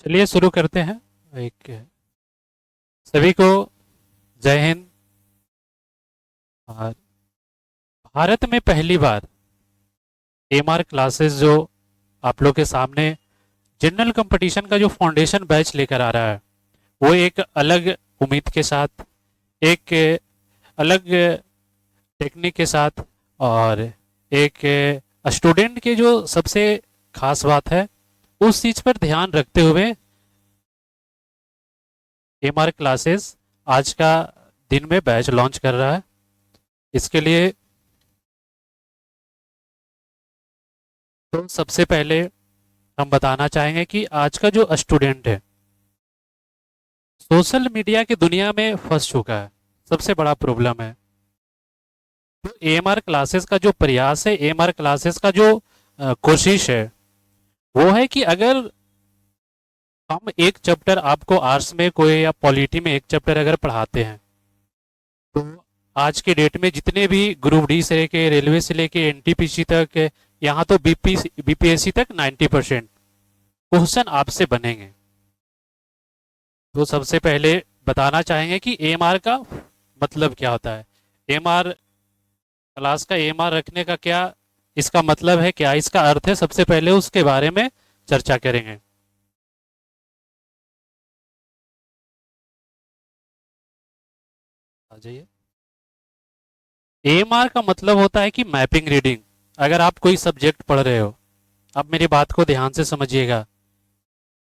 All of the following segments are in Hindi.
चलिए शुरू करते हैं। एक सभी को जय हिंद। और भारत में पहली बार एमआर क्लासेस जो आप लोग के सामने जनरल कंपटीशन का जो फाउंडेशन बैच लेकर आ रहा है, वो एक अलग उम्मीद के साथ, एक अलग टेक्निक के साथ, और एक स्टूडेंट के जो सबसे खास बात है उस चीज पर ध्यान रखते हुए एमआर क्लासेस आज का दिन में बैच लॉन्च कर रहा है। इसके लिए तो सबसे पहले हम बताना चाहेंगे कि आज का जो स्टूडेंट है सोशल मीडिया की दुनिया में फंस चुका है। सबसे बड़ा प्रॉब्लम है। तो एएमआर क्लासेस का जो प्रयास है, एएमआर क्लासेस का जो कोशिश है, वो है कि अगर हम एक चैप्टर आपको आर्ट्स में कोई या पॉलिटी में एक चैप्टर अगर पढ़ाते हैं, तो आज के डेट में जितने भी ग्रुप डी से लेके रेलवे से लेके एनटीपीसी तक, यहाँ तो बीपीएससी तक 90% क्वेश्चन आपसे बनेंगे। तो सबसे पहले बताना चाहेंगे कि एएमआर का मतलब क्या होता है। एएमआर क्लास का एएमआर रखने का क्या इसका मतलब है, क्या इसका अर्थ है, सबसे पहले उसके बारे में चर्चा करेंगे। आ जाइए। एएमआर का मतलब होता है कि मैपिंग रीडिंग। अगर आप कोई सब्जेक्ट पढ़ रहे हो, आप मेरी बात को ध्यान से समझिएगा।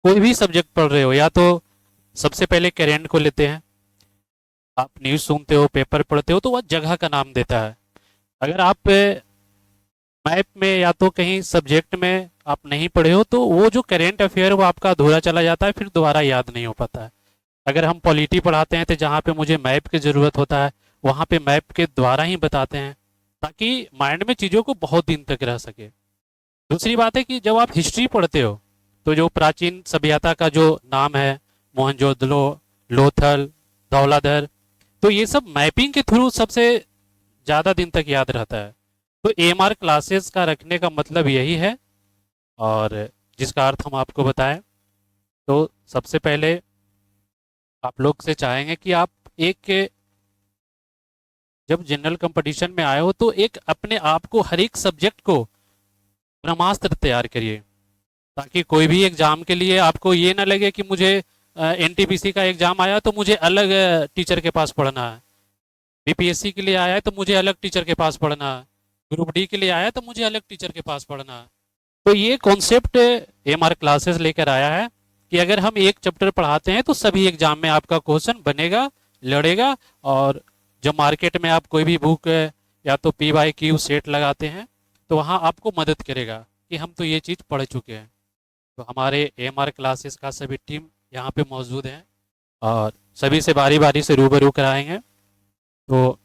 कोई भी सब्जेक्ट पढ़ रहे हो, या तो सबसे पहले करेंट को लेते हैं। आप न्यूज़ सुनते हो, पेपर पढ़ते हो, तो वह जगह का नाम देता है। अगर आप मैप में या तो कहीं सब्जेक्ट में आप नहीं पढ़े हो, तो वो जो करेंट अफेयर वो आपका अधूरा चला जाता है, फिर दोबारा याद नहीं हो पाता है। अगर हम पॉलिटी पढ़ाते हैं तो जहाँ पे मुझे मैप की ज़रूरत होता है, वहाँ पे मैप के द्वारा ही बताते हैं, ताकि माइंड में चीज़ों को बहुत दिन तक रह सके। दूसरी बात है कि जब आप हिस्ट्री पढ़ते हो, तो जो प्राचीन सभ्यता का जो नाम है, मोहनजोदड़ो, लोथल, धौलाधर, तो ये सब मैपिंग के थ्रू सबसे ज़्यादा दिन तक याद रहता है। तो एएमआर क्लासेस का रखने का मतलब यही है, और जिसका अर्थ हम आपको बताएं। तो सबसे पहले आप लोग से चाहेंगे कि आप एक, जब जनरल कंपटीशन में आए हो तो एक अपने आप को हर एक सब्जेक्ट को ब्रह्मास्त्र तैयार करिए, ताकि कोई भी एग्जाम के लिए आपको ये ना लगे कि मुझे एनटीपीसी का एग्जाम आया तो मुझे अलग टीचर के पास पढ़ना है, बीपीएससी के लिए आया है तो मुझे अलग टीचर के पास पढ़ना है, ग्रुप डी के लिए आया है तो मुझे अलग टीचर के पास पढ़ना है। तो ये कॉन्सेप्ट एमआर क्लासेस लेकर आया है कि अगर हम एक चैप्टर पढ़ाते हैं तो सभी एग्जाम में आपका क्वेश्चन बनेगा, लड़ेगा। और जब मार्केट में आप कोई भी बुक या तो पी वाई क्यू सेट लगाते हैं, तो वहाँ आपको मदद करेगा कि हम तो ये चीज़ पढ़ चुके हैं। तो हमारे एमआर क्लासेस का सभी टीम यहाँ पे मौजूद है, और सभी से बारी बारी से रूबरू कराएंगे। तो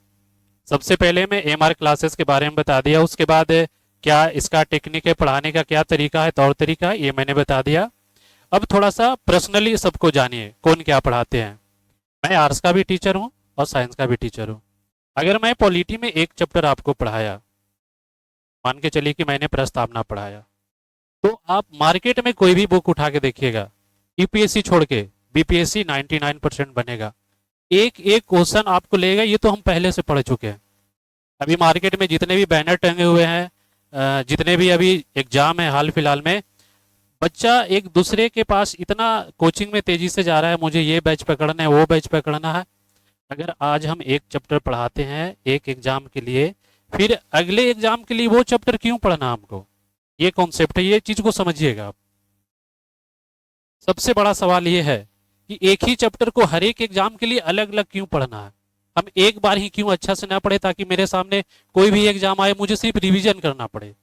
सबसे पहले मैं एमआर क्लासेस के बारे में बता दिया, उसके बाद क्या इसका टेक्निक है, पढ़ाने का क्या तरीका है, तौर तरीका है, ये मैंने बता दिया। अब थोड़ा सा पर्सनली सबको जानिए कौन क्या पढ़ाते हैं। मैं आर्ट्स का भी टीचर हूँ और साइंस का भी टीचर हूँ। अगर मैं पॉलिटी में एक चैप्टर आपको पढ़ाया, मान के चलिए कि मैंने प्रस्तावना पढ़ाया, तो आप मार्केट में कोई भी बुक उठा के देखिएगा, यूपीएससी छोड़ के बीपीएससी 99% बनेगा। एक एक क्वेश्चन आपको लेगा, ये तो हम पहले से पढ़ चुके हैं। अभी मार्केट में जितने भी बैनर टंगे हुए हैं, जितने भी अभी एग्जाम है हाल फिलहाल में, बच्चा एक दूसरे के पास इतना कोचिंग में तेजी से जा रहा है, मुझे ये बैच पकड़ना है, वो बैच पकड़ना है। अगर आज हम एक चैप्टर पढ़ाते हैं एक एग्जाम के लिए, फिर अगले एग्जाम के लिए वो चैप्टर क्यों पढ़ना हमको? ये कॉन्सेप्ट है, ये चीज को समझिएगा आप। सबसे बड़ा सवाल ये है कि एक ही चैप्टर को हर एक एग्जाम के लिए अलग अलग क्यों पढ़ना है? हम एक बार ही क्यों अच्छा से ना पढ़े, ताकि मेरे सामने कोई भी एग्जाम आए मुझे सिर्फ रिवीजन करना पड़े।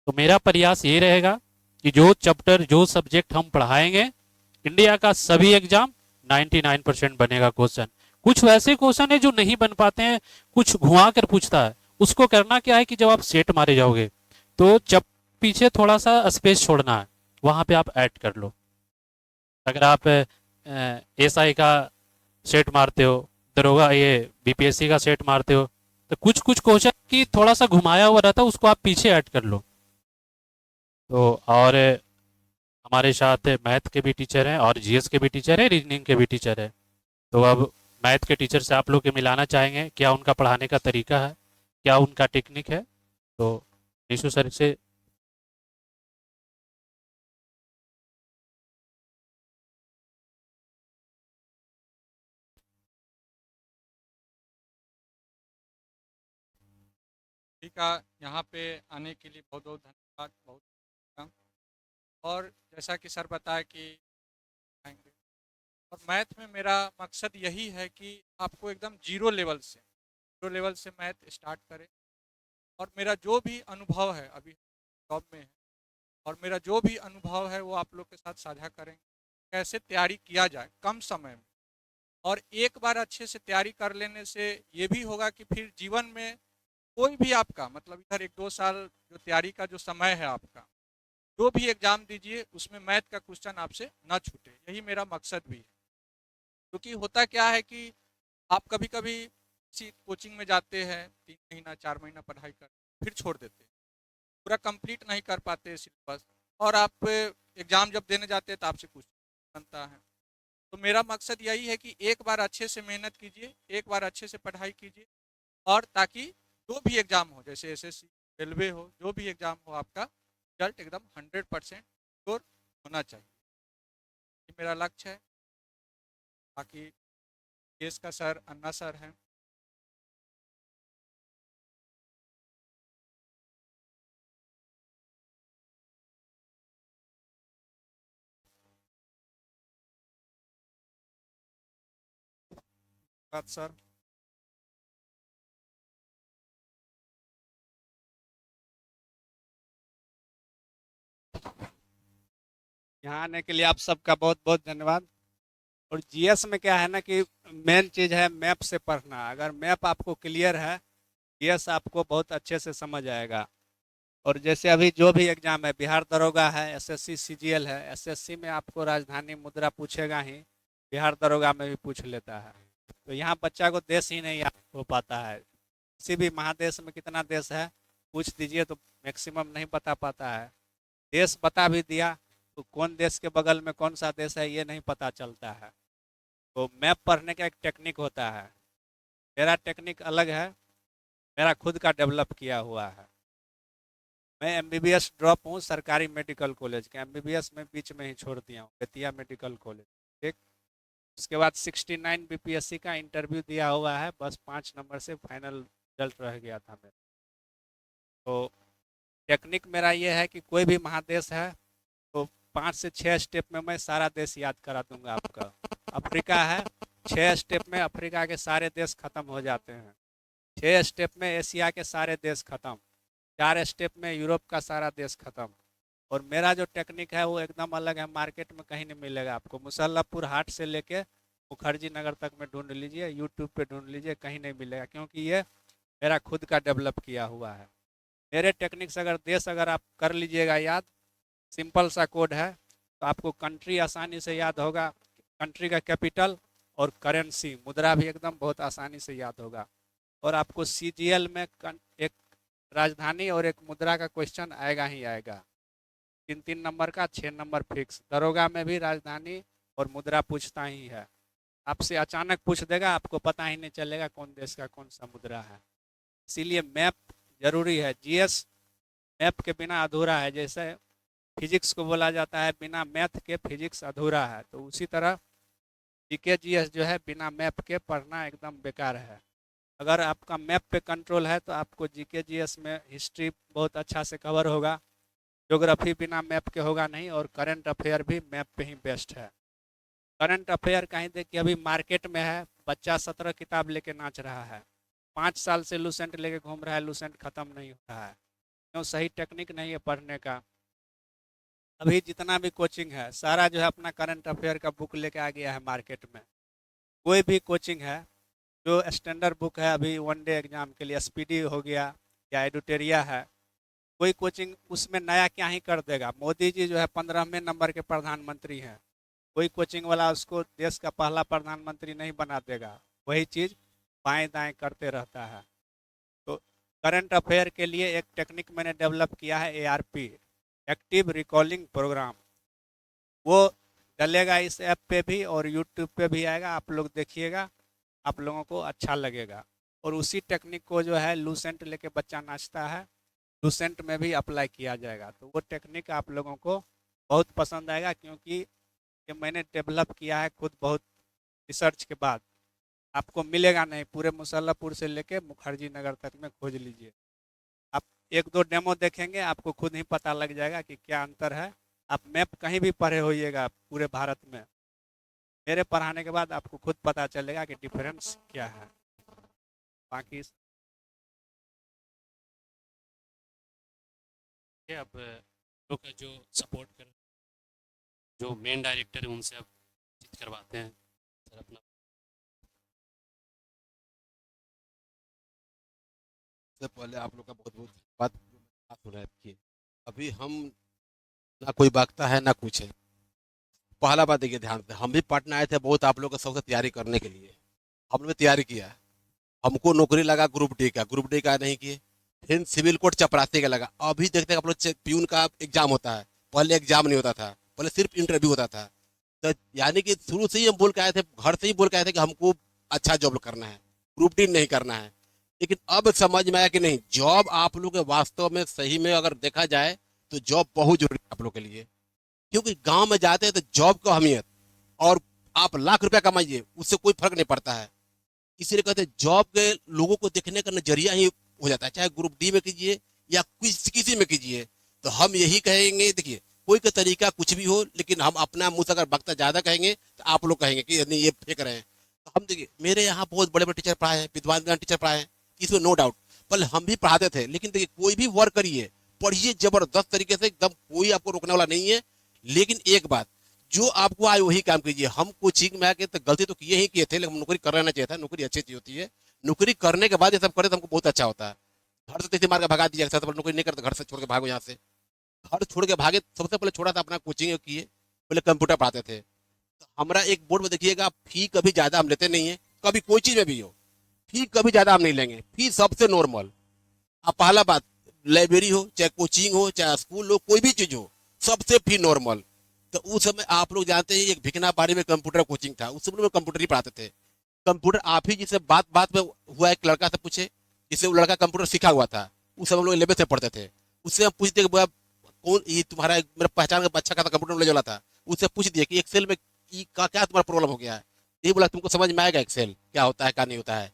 तो मेरा प्रयास ये रहेगा कि जो चैप्टर, जो सब्जेक्ट हम पढ़ाएंगे, इंडिया का सभी एग्जाम 99% बनेगा क्वेश्चन। कुछ वैसे क्वेश्चन है जो नहीं बन पाते हैं, कुछ घुमा कर पूछता है। उसको करना क्या है कि जब आप सेट मारे जाओगे, तो जब पीछे थोड़ा सा स्पेस छोड़ना है, वहां पे आप ऐड कर लो। अगर आप एसआई का सेट मारते हो, दरोगा ये बीपीएससी का सेट मारते हो, तो कुछ कुछ क्वेश्चन की थोड़ा सा घुमाया हुआ रहता है, उसको आप पीछे ऐड कर लो। तो और हमारे साथ मैथ के भी टीचर हैं और जीएस के भी टीचर हैं, रीजनिंग के भी टीचर हैं। तो अब मैथ के टीचर से आप लोग के मिलाना चाहेंगे, क्या उनका पढ़ाने का तरीका है, क्या उनका टेक्निक है। तो निशु सर से। ठीक है, यहाँ पे आने के लिए बहुत बहुत धन्यवाद, बहुत welcome। और जैसा कि सर बताया कि आएंगे, और मैथ में मेरा मकसद यही है कि आपको एकदम जीरो लेवल से मैथ स्टार्ट करें। और मेरा जो भी अनुभव है अभी जॉब में है, और मेरा जो भी अनुभव है वो आप लोग के साथ साझा करेंगे, कैसे तैयारी किया जाए कम समय में। और एक बार अच्छे से तैयारी कर लेने से ये भी होगा कि फिर जीवन में कोई भी आपका मतलब इधर 1-2 साल जो तैयारी का जो समय है आपका, जो भी एग्जाम दीजिए उसमें मैथ का क्वेश्चन आपसे ना छूटे, यही मेरा मकसद भी है। क्योंकि होता क्या है कि आप कभी कभी किसी कोचिंग में जाते हैं, 3 महीना 4 महीना पढ़ाई कर फिर छोड़ देते हैं, पूरा कंप्लीट नहीं कर पाते सिलेबस, और आप एग्जाम जब देने जाते हैं तो आपसे कुछ बनता है। तो मेरा मकसद यही है कि एक बार अच्छे से मेहनत कीजिए, एक बार अच्छे से पढ़ाई कीजिए, और ताकि जो भी एग्जाम हो, जैसे एसएससी, रेलवे हो, जो भी एग्जाम हो, आपका रिजल्ट एकदम 100% श्योर होना चाहिए। ये मेरा लक्ष्य है। बाकी केस का सर अन्ना सर हैं। बात सर। यहाँ आने के लिए आप सबका बहुत बहुत धन्यवाद। और जीएस में क्या है ना कि मेन चीज़ है मैप से पढ़ना। अगर मैप आपको क्लियर है, जीएस आपको बहुत अच्छे से समझ आएगा। और जैसे अभी जो भी एग्जाम है, बिहार दरोगा है, एसएससी सीजीएल है, एसएससी में आपको राजधानी मुद्रा पूछेगा ही, बिहार दरोगा में भी पूछ लेता है। तो यहाँ बच्चा को देश ही नहीं याद हो पाता है। किसी भी महादेश में कितना देश है पूछ दीजिए तो मैक्सिमम नहीं बता पाता है। देश बता भी दिया तो कौन देश के बगल में कौन सा देश है ये नहीं पता चलता है। तो मैप पढ़ने का एक टेक्निक होता है। मेरा टेक्निक अलग है, मेरा खुद का डेवलप किया हुआ है। मैं एमबीबीएस ड्रॉप हूँ सरकारी मेडिकल कॉलेज के। एमबीबीएस में बीच में ही छोड़ दिया हूँ, बेतिया मेडिकल कॉलेज। ठीक। उसके बाद 69 बीपीएससी का इंटरव्यू दिया हुआ है, बस 5 नंबर से फाइनल रिजल्ट रह गया था मेरा। तो टेक्निक मेरा ये है कि कोई भी महादेश है तो 5 से 6 स्टेप में मैं सारा देश याद करा दूंगा आपका। अफ्रीका है, 6 स्टेप में अफ्रीका के सारे देश खत्म हो जाते हैं। 6 स्टेप में एशिया के सारे देश खत्म। 4 स्टेप में यूरोप का सारा देश खत्म। और मेरा जो टेक्निक है वो एकदम अलग है, मार्केट में कहीं नहीं मिलेगा आपको। मुसल्लमपुर हाट से लेके मुखर्जी नगर तक में ढूंढ लीजिए, यूट्यूब पे ढूंढ लीजिए, कहीं नहीं मिलेगा, क्योंकि ये मेरा खुद का डेवलप किया हुआ है। मेरे टेक्निक्स अगर देश अगर आप कर लीजिएगा याद, सिंपल सा कोड है, तो आपको कंट्री आसानी से याद होगा, कंट्री का कैपिटल और करेंसी मुद्रा भी एकदम बहुत आसानी से याद होगा। और आपको सीजीएल में एक राजधानी और एक मुद्रा का क्वेश्चन आएगा ही आएगा। 3-3 नंबर का, 6 नंबर फिक्स। दरोगा में भी राजधानी और मुद्रा पूछता ही है। आपसे अचानक पूछ देगा, आपको पता ही नहीं चलेगा कौन देश का कौन सा मुद्रा है। इसीलिए मैप जरूरी है। जीएस मैप के बिना अधूरा है। जैसे फिजिक्स को बोला जाता है बिना मैथ के फिजिक्स अधूरा है, तो उसी तरह जीके जीएस जो है बिना मैप के पढ़ना एकदम बेकार है। अगर आपका मैप पे कंट्रोल है तो आपको जीके जीएस में हिस्ट्री बहुत अच्छा से कवर होगा। ज्योग्राफी बिना मैप के होगा नहीं, और करंट अफेयर भी मैप पे ही बेस्ट है। करंट अफेयर कहीं देखिए अभी मार्केट में है, बच्चा 17 किताब लेके नाच रहा है, 5 साल से लूसेंट लेके घूम रहा है, लूसेंट खत्म नहीं हो रहा है। क्यों? सही टेक्निक नहीं है पढ़ने का। अभी जितना भी कोचिंग है सारा जो है अपना करंट अफेयर का बुक लेके आ गया है मार्केट में। कोई भी कोचिंग है जो स्टैंडर्ड बुक है अभी वन डे एग्जाम के लिए, एसपीडी हो गया या एडुटेरिया है, कोई कोचिंग उसमें नया क्या ही कर देगा। मोदी जी जो है 15वें नंबर के प्रधानमंत्री हैं, कोई कोचिंग वाला उसको देश का पहला प्रधानमंत्री नहीं बना देगा। वही चीज़ बाएं दाएं करते रहता है। तो करंट अफेयर के लिए एक टेक्निक मैंने डेवलप किया है, एआरपी, एक्टिव रिकॉलिंग प्रोग्राम। वो डलेगा इस ऐप पे भी और यूट्यूब पे भी आएगा, आप लोग देखिएगा, आप लोगों को अच्छा लगेगा। और उसी टेक्निक को जो है लूसेंट लेके बच्चा नाचता है, लूसेंट में भी अप्लाई किया जाएगा, तो वो टेक्निक आप लोगों को बहुत पसंद आएगा, क्योंकि ये मैंने डेवलप किया है खुद बहुत रिसर्च के बाद। आपको मिलेगा नहीं, पूरे मुसल्लापुर से लेके मुखर्जी नगर तक में खोज लीजिए, आप एक दो डेमो देखेंगे आपको खुद ही पता लग जाएगा कि क्या अंतर है। आप मैप कहीं भी पढ़े होइएगा पूरे भारत में, मेरे पढ़ाने के बाद आपको खुद पता चलेगा कि डिफरेंस क्या है। बाकी ये अब लोग का जो सपोर्ट कर, जो मेन डायरेक्टर है उनसे अब बातचीत करवाते हैं सर अपना। सबसे पहले आप लोग का बहुत बहुत धन्यवाद बात हो रहा है कि अभी हम ना कोई बकता है ना कुछ है। पहला बात देखिए ध्यान से, हम भी पटना आए थे बहुत आप लोग का सबसे तैयारी करने के लिए, हमने तैयारी किया, हमको नौकरी लगा ग्रुप डी का नहीं किए, फिर सिविल कोर्ट चपरासी का लगा। अभी देखते हैं आप लोग प्यून का एग्जाम होता है, पहले एग्जाम नहीं होता था, पहले सिर्फ इंटरव्यू होता था। तो यानी कि शुरू से ही हम बोल के आए थे, घर से ही बोल के आए थे कि हमको अच्छा जॉब करना है, ग्रुप डी नहीं करना है। लेकिन अब समझ में आया कि नहीं, जॉब आप लोग के वास्तव में सही में अगर देखा जाए तो जॉब बहुत जरूरी है आप लोग के लिए। क्योंकि गांव में जाते हैं तो जॉब की अहमियत, और आप लाख रुपया कमाइए उससे कोई फर्क नहीं पड़ता है। इसीलिए कहते हैं जॉब के लोगों को देखने का नजरिया ही हो जाता है, चाहे ग्रुप डी में कीजिए या किसी में कीजिए। तो हम यही कहेंगे, देखिए कोई का तरीका कुछ भी हो, लेकिन हम अपना मुंह से अगर वक्ता ज्यादा कहेंगे तो आप लोग कहेंगे कि नहीं ये फेंक रहे हैं। तो हम देखिए मेरे यहाँ बहुत बड़े बड़े टीचर पढ़ाए हैं, विद्वान विद्वान टीचर पढ़ाए हैं, इसमें नो डाउट, पर हम भी पढ़ाते थे। लेकिन देखिए कोई भी वर्क करिए, पढ़िए जबरदस्त तरीके से, एकदम कोई आपको रोकने वाला नहीं है। लेकिन एक बात, जो आपको आए वही काम कीजिए। हम कोचिंग में आके तो गलती तो किए ही किए थे, लेकिन नौकरी कर लेना चाहिए था, नौकरी अच्छी चीज होती है। नौकरी करने के बाद ये सब करे तो हमको बहुत अच्छा होता है। घर से तैसे मार के भगा दिया, नौकरी नहीं करते घर से छोड़ के भागो यहाँ से, घर छोड़ के भागे। सबसे पहले छोड़ा था अपना कोचिंग किए, पहले कंप्यूटर पढ़ाते थे। तो हमारा एक बोर्ड में देखिएगा, फी कभी ज्यादा हम लेते नहीं है, कभी कोई चीज में भी हो, फी कभी ज्यादा हम नहीं लेंगे, फी सबसे नॉर्मल। अब पहला बात, लाइब्रेरी हो चाहे कोचिंग हो चाहे स्कूल हो, कोई भी चीज हो, सबसे फी नॉर्मल। तो उस समय आप लोग जानते हैं एक भिकना बाड़ी में कंप्यूटर कोचिंग था, उस समय में कंप्यूटर ही पढ़ाते थे। कंप्यूटर आप ही जिसे बात बात में हुआ, एक लड़का से पूछे जिससे वो लड़का कंप्यूटर सीखा हुआ था, उस समय हम लोग 11th से पढ़ते थे। उससे हम पूछते कि भैया कौन ये तुम्हारा, मेरा पहचान का अच्छा खासा कंप्यूटर नॉलेज वाला था, उससे पूछ दिया कि एक्सेल में का क्या तुम्हारा प्रॉब्लम हो गया है। ये बोला तुमको समझ में आएगा एक्सेल क्या होता है क्या नहीं होता है,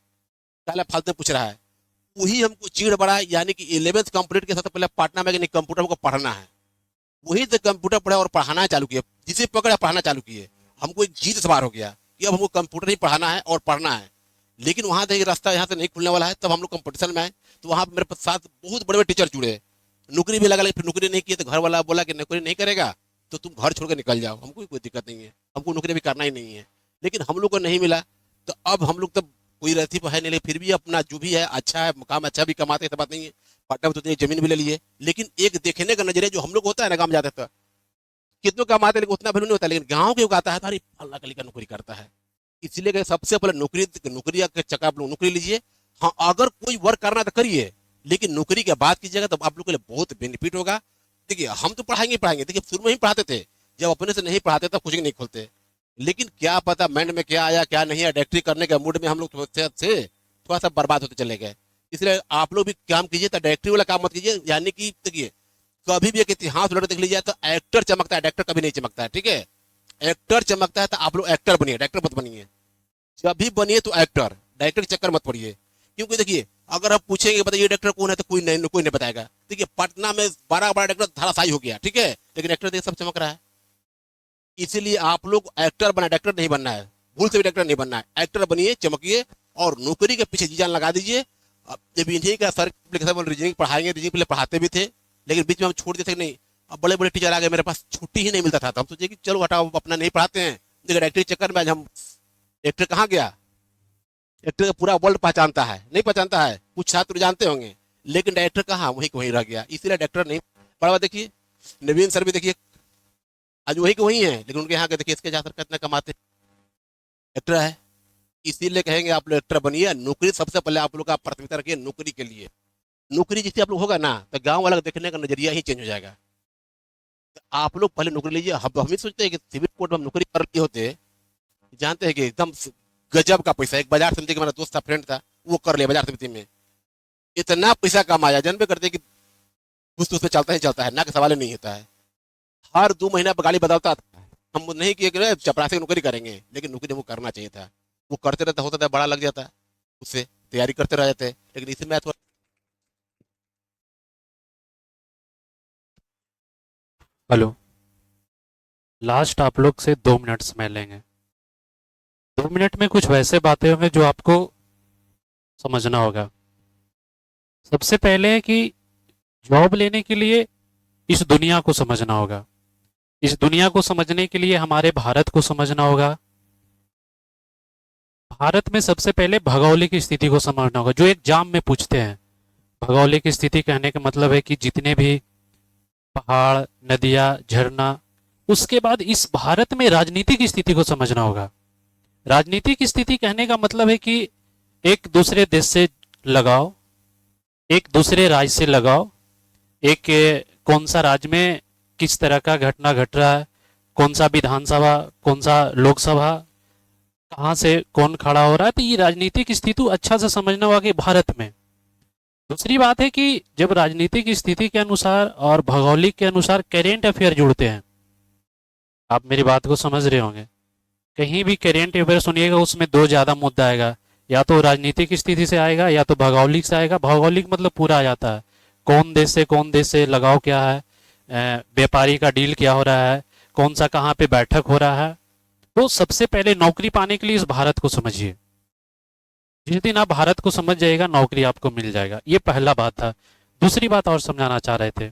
पहले फालतू पूछ रहा है। वही हमको चीड़ बड़ा, यानी कि 11th कंप्लीट के साथ पहले पटना में कंप्यूटर हमको पढ़ना है, वही से कंप्यूटर पढ़ा और पढ़ाना चालू किया, जिसे पकड़ा पढ़ाना चालू किए। हमको एक जीत सवार हो गया कि अब हमको कंप्यूटर ही पढ़ाना है और पढ़ना है। लेकिन वहां देखिए रास्ता यहाँ से नहीं खुलने वाला है, तब हम लोग कंपटीशन में आए। तो वहाँ मेरे साथ बहुत बड़े बड़े टीचर जुड़े, नौकरी भी लगा, लेकिन फिर नौकरी नहीं की तो घर वाला बोला कि नौकरी नहीं करेगा तो तुम घर छोड़ के निकल जाओ, हमको कोई दिक्कत नहीं है, हमको नौकरी भी करना ही नहीं है। लेकिन हम लोग को नहीं मिला, तो अब हम लोग तब कोई रहती है नहीं, लेकिन फिर भी अपना जो भी है अच्छा है, काम अच्छा भी कमाते, ऐसा बात नहीं है। पटना में तो जमीन भी ले लिए, लेकिन एक देखने का नजरिया जो हम लोग होता है ना, गाँव जाते तो कितनों कमाते लेकिन उतना वैल्यू नहीं होता, लेकिन गाँव के आता है अरे अल्लाह कली का नौकरी करता है। इसलिए कि सबसे पहले नौकरी नौकरी के चक्कर आप लोग नौकरी लीजिए। हाँ अगर कोई वर्क करना तो करिए, लेकिन नौकरी के बाद कीजिएगा तो आप लोग के लिए बहुत बेनिफिट होगा। देखिए हम तो पढ़ाएंगे पढ़ाएंगे, देखिए शुरू में ही पढ़ाते थे, जब अपने से नहीं पढ़ाते तब कोचिंग नहीं खोलते। लेकिन क्या पता माइंड में क्या आया क्या नहीं है, डायरेक्टरी करने के मूड में हम लोग थोड़ा सा बर्बाद होते चले गए। इसलिए आप लोग भी काम कीजिए, तो डायरेक्टरी वाला काम मत कीजिए। यानी कि देखिए कभी भी एक इतिहास उलट देख लीजिए तो एक्टर चमकता है, डायरेक्टर कभी नहीं चमकता है, ठीक है। एक्टर चमकता है तो आप लोग एक्टर बनिए, डायरेक्टर मत बनिए। जब भी बनिए तो एक्टर, डायरेक्टर के चक्कर मत पड़िए। क्योंकि देखिए अगर आप पूछेंगे बताइए डायरेक्टर कौन है तो कोई नहीं बताएगा। देखिए पटना में बड़ा बड़ा डायरेक्टर धाराशायी हो गया, ठीक है, लेकिन एक्टर देखिए सब चमक रहा है। इसीलिए आप लोग एक्टर बना, डायरेक्टर नहीं बनना है, भूल से भी डायरेक्टर नहीं बनना है। एक्टर बनिए, चमकिए और नौकरी के पीछे जी जान लगा दीजिए। अब जब इन्हीं का सर रीजनिंग पढ़ाएंगे, रीजनिंग पहले पढ़ाते भी थे, लेकिन बीच में हम छोड़ देते नहीं। अब बड़े बड़े टीचर आ गए, मेरे पास छुट्टी ही नहीं मिलता था, तो हम सोचे कि चलो हटाओ अपना नहीं पढ़ाते हैं। लेकिन डायरेक्टरी चक्कर में आज हम, एक्टर कहाँ गया, एक्टर का पूरा वर्ल्ड पहचानता है, नहीं पहचानता है, कुछ छात्र जानते होंगे, लेकिन डायरेक्टर कहाँ वहीं वहीं रह गया। इसीलिए डायरेक्टर नहीं पढ़ा। देखिए नवीन सर भी देखिए आज वही के वही है, लेकिन उनके यहाँ के देखिए इसके जाकर कितना कमाते, एक्टर है। इसीलिए कहेंगे आप लोग एक्टर बनिए। नौकरी सबसे पहले आप लोग का प्राथमिकता रखिए नौकरी के लिए। नौकरी जिससे आप लोग होगा ना, तो गाँव वाला देखने का नजरिया ही चेंज हो जाएगा। आप लोग पहले नौकरी लीजिए। हम ही सोचते हैं कि सिविल कोर्ट में हम नौकरी कर लिए होते, जानते हैं कि एकदम गजब का पैसा। एक बाजार समिति का मेरा दोस्त था, फ्रेंड था, वो कर लिया बाजार समिति में, इतना पैसा कमाया, जानबे करते कि कुछ तो उसमें चलता ही चलता है, ना का सवाल ही नहीं होता है। हर 2 महीना पर गाड़ी बदलता था। हम नहीं किए कि चपरासी की नौकरी करेंगे, लेकिन नौकरी हमको करना चाहिए था। वो करते रहता, होता था बड़ा लग जाता, उससे तैयारी करते रह जाते। लेकिन इसमें थोड़ा हेलो, लास्ट आप लोग से 2 मिनट समय लेंगे। 2 मिनट में कुछ वैसे बातें होंगे जो आपको समझना होगा। सबसे पहले है कि जॉब लेने के लिए इस दुनिया को समझना होगा। इस दुनिया को समझने के लिए हमारे भारत को समझना होगा। भारत में सबसे पहले भौगोलिक स्थिति को समझना होगा, जो एग्जाम में पूछते हैं। भौगोलिक स्थिति कहने का मतलब है कि जितने भी पहाड़, नदियां, झरना, उसके बाद इस भारत में राजनीतिक स्थिति को समझना होगा। राजनीतिक स्थिति कहने का मतलब है कि एक दूसरे देश से लगाव, एक दूसरे राज्य से लगाव, एक कौन सा राज्य में किस तरह का घटना घट रहा है, कौन सा विधानसभा, कौन सा लोकसभा, कहाँ से कौन खड़ा हो रहा है। तो ये राजनीतिक स्थिति अच्छा से समझना होगा कि भारत में। दूसरी बात है कि जब राजनीतिक स्थिति के अनुसार और भौगोलिक के अनुसार करेंट अफेयर जुड़ते हैं, आप मेरी बात को समझ रहे होंगे। कहीं भी करेंट अफेयर सुनिएगा, उसमें दो ज़्यादा मुद्दा आएगा, या तो राजनीतिक स्थिति से आएगा या तो भौगोलिक से आएगा। भौगोलिक मतलब पूरा आ जाता है, कौन देश से लगाव क्या है, व्यापारी का डील क्या हो रहा है, कौन सा कहाँ पे बैठक हो रहा है। तो सबसे पहले नौकरी पाने के लिए इस भारत को समझिए। जिस दिन आप भारत को समझ जाएगा, नौकरी आपको मिल जाएगा। ये पहला बात था। दूसरी बात और समझाना चाह रहे थे,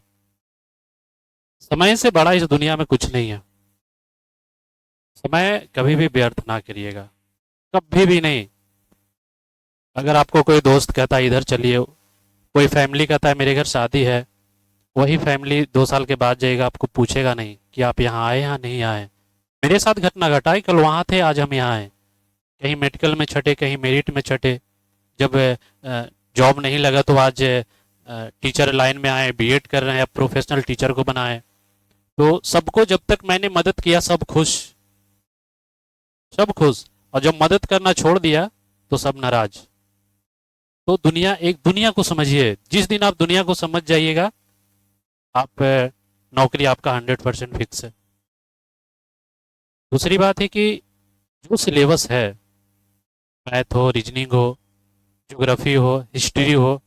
समय से बड़ा इस दुनिया में कुछ नहीं है। समय कभी भी व्यर्थ ना करिएगा, कभी भी नहीं। अगर आपको कोई दोस्त कहता है इधर चलिए, कोई फैमिली कहता है मेरे घर शादी है, वही फैमिली 2 साल के बाद जाएगा, आपको पूछेगा नहीं कि आप यहाँ आए या नहीं आए। मेरे साथ घटना घटा है, कल वहाँ थे, आज हम यहाँ आए। कहीं मेडिकल में छटे, कहीं मेरिट में छटे। जब जॉब नहीं लगा तो आज टीचर लाइन में आए, बीएड कर रहे हैं, अब प्रोफेशनल टीचर को बनाए। तो सबको जब तक मैंने मदद किया, सब खुश, सब खुश। और जब मदद करना छोड़ दिया तो सब नाराज। तो दुनिया को समझिए। जिस दिन आप दुनिया को समझ जाइएगा, आप नौकरी आपका 100% फिक्स है। दूसरी बात है कि जो सिलेबस है, मैथ हो, रीजनिंग हो, ज्योग्राफी हो, हिस्ट्री हो,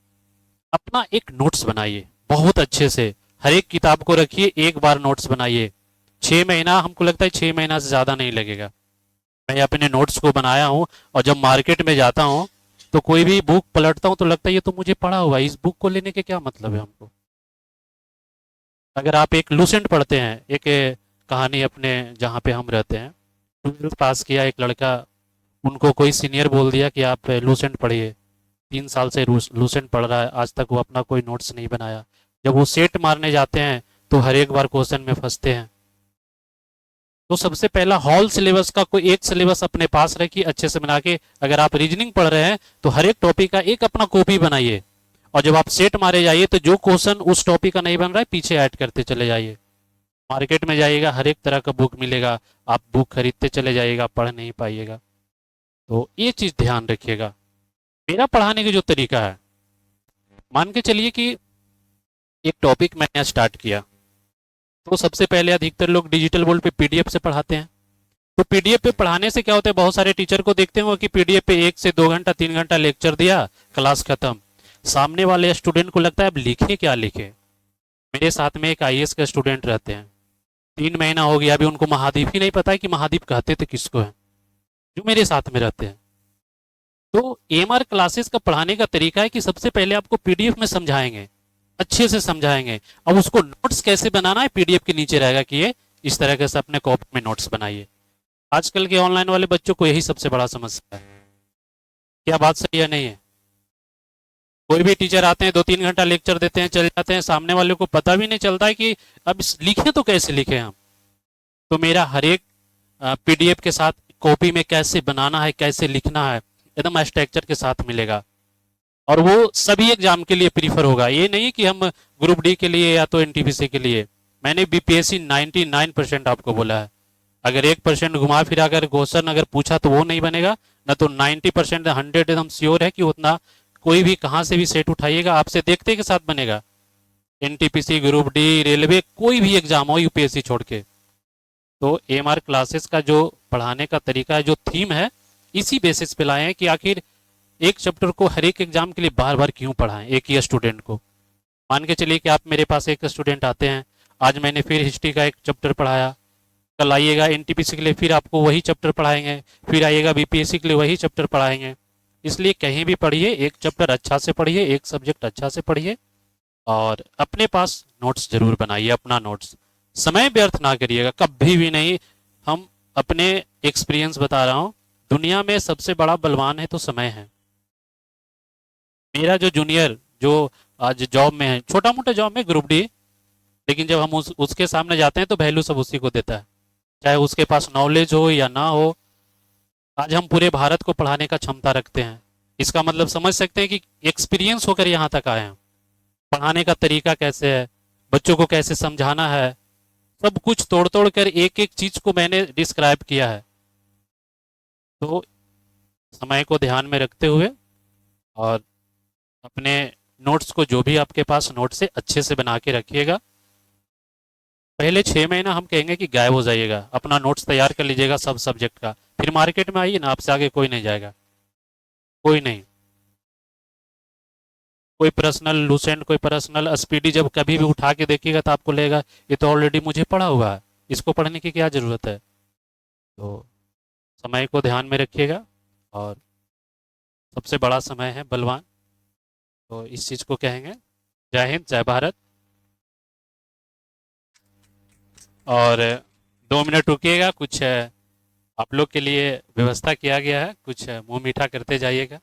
अपना एक नोट्स बनाइए बहुत अच्छे से। हर एक किताब को रखिए, एक बार नोट्स बनाइए। 6 महीना, हमको लगता है 6 महीना से ज़्यादा नहीं लगेगा। मैं अपने नोट्स को बनाया हूँ, और जब मार्केट में जाता हूँ तो कोई भी बुक पलटता हूँ तो लगता है ये तो मुझे पढ़ा हुआ है, इस बुक को लेने के क्या मतलब है हमको। अगर आप एक लूसेंट पढ़ते हैं, एक कहानी अपने जहाँ पे हम रहते हैं, 12th पास किया एक लड़का, उनको कोई सीनियर बोल दिया कि आप लूसेंट पढ़िए। 3 साल से लूसेंट पढ़ रहा है, आज तक वो अपना कोई नोट्स नहीं बनाया। जब वो सेट मारने जाते हैं तो हर एक बार क्वेश्चन में फंसते हैं। तो सबसे पहला हॉल सिलेबस का कोई एक सिलेबस अपने पास रखिए, अच्छे से बना के। अगर आप रीजनिंग पढ़ रहे हैं तो हर एक टॉपिक का एक अपना कॉपी बनाइए, और जब आप सेट मारे जाइए तो जो क्वेश्चन उस टॉपिक का नहीं बन रहा है, पीछे ऐड करते चले जाइए। मार्केट में जाइएगा, हर एक तरह का बुक मिलेगा, आप बुक खरीदते चले जाइएगा, पढ़ नहीं पाइएगा। तो ये चीज़ ध्यान रखिएगा। मेरा पढ़ाने का जो तरीका है, मान के चलिए कि एक टॉपिक मैंने स्टार्ट किया, तो सबसे पहले अधिकतर लोग डिजिटल बोर्ड पे पीडीएफ से पढ़ाते हैं। तो पीडीएफ पे पढ़ाने से क्या होता है, बहुत सारे टीचर को देखते हो कि पीडीएफ पे 1 से 2 घंटा 3 घंटा लेक्चर दिया, क्लास खत्म। सामने वाले स्टूडेंट को लगता है अब लिखे क्या लिखे। मेरे साथ में एक आईएएस का स्टूडेंट रहते हैं, 3 महीना हो गया, अभी उनको महाद्वीप ही नहीं पता है कि महाद्वीप कहते थे किसको है, जो मेरे साथ में रहते हैं। तो एमआर क्लासेस का पढ़ाने का तरीका है कि सबसे पहले आपको पीडीएफ में समझाएंगे, अच्छे से समझाएंगे। अब उसको नोट्स कैसे बनाना है, पीडीएफ के नीचे रहेगा कि ये इस तरह से अपने कॉपी में नोट्स बनाइए। आजकल के ऑनलाइन वाले बच्चों को यही सबसे बड़ा समस्या है। क्या बात सही है नहीं है? कोई भी टीचर आते हैं, 2-3 घंटा लेक्चर देते हैं, चले जाते हैं, सामने वाले को पता भी नहीं चलता है कि अब लिखे तो कैसे लिखे हम। तो मेरा हर एक पीडीएफ के साथ कॉपी में कैसे बनाना है, कैसे लिखना है, एकदम स्ट्रक्चर के साथ मिलेगा। और वो सभी एग्जाम के लिए प्रीफर होगा। ये नहीं कि हम ग्रुप डी के लिए या तो एनटीपीसी के लिए, मैंने बीपीएससी 99% आपको बोला है। अगर 1% घुमा फिरा कर क्वेश्चन अगर पूछा तो वो नहीं बनेगा, न तो 90% 100 एकदम श्योर है कि उतना कोई भी कहाँ से भी सेट उठाइएगा आपसे देखते के साथ बनेगा। एनटीपीसी, ग्रुप डी, रेलवे, कोई भी एग्जाम हो यूपीएससी छोड़ के। तो एएमआर क्लासेस का जो पढ़ाने का तरीका है, जो थीम है, इसी बेसिस पे लाए हैं कि आखिर एक चैप्टर को हर एक एग्जाम के लिए बार बार क्यों पढ़ाएं एक ही स्टूडेंट को। मान के चलिए कि आप मेरे पास एक स्टूडेंट आते हैं, आज मैंने फिर हिस्ट्री का एक चैप्टर पढ़ाया, कल आइएगा एनटीपीसी के लिए फिर आपको वही चैप्टर पढ़ाएंगे, फिर आइएगा बीपीएससी के लिए वही चैप्टर पढ़ाएंगे। इसलिए कहीं भी पढ़िए एक चैप्टर अच्छा से पढ़िए, एक सब्जेक्ट अच्छा से पढ़िए, और अपने पास नोट्स जरूर बनाइए, अपना नोट्स। समय व्यर्थ ना करिएगा कभी भी नहीं। हम अपने एक्सपीरियंस बता रहा हूँ, दुनिया में सबसे बड़ा बलवान है तो समय है। मेरा जो जूनियर जो आज जॉब में है, छोटा मोटा जॉब में, ग्रुप डी, लेकिन जब हम उसके सामने जाते हैं तो वैल्यू सब उसी को देता है, चाहे उसके पास नॉलेज हो या ना हो। आज हम पूरे भारत को पढ़ाने का क्षमता रखते हैं। इसका मतलब समझ सकते हैं कि एक्सपीरियंस होकर यहाँ तक आए हैं। पढ़ाने का तरीका कैसे है, बच्चों को कैसे समझाना है, सब कुछ तोड़ तोड़ कर एक एक चीज को मैंने डिस्क्राइब किया है। तो समय को ध्यान में रखते हुए और अपने नोट्स को, जो भी आपके पास नोट्स है, अच्छे से बना के रखिएगा। पहले 6 महीना हम कहेंगे कि गायब हो जाइएगा, अपना नोट्स तैयार कर लीजिएगा सब सब्जेक्ट का, फिर मार्केट में आइए ना, आपसे आगे कोई नहीं जाएगा, कोई नहीं। कोई पर्सनल लूसेंट, कोई पर्सनल स्पीडी जब कभी भी उठा के देखिएगा तो आपको लगेगा ये तो ऑलरेडी मुझे पढ़ा हुआ है, इसको पढ़ने की क्या ज़रूरत है। तो समय को ध्यान में रखिएगा, और सबसे बड़ा समय है बलवान, तो इस चीज़ को कहेंगे। जय हिंद, जय भारत। और 2 मिनट रुकिएगा, कुछ आप लोग के लिए व्यवस्था किया गया है, कुछ मुंह मीठा करते जाइएगा।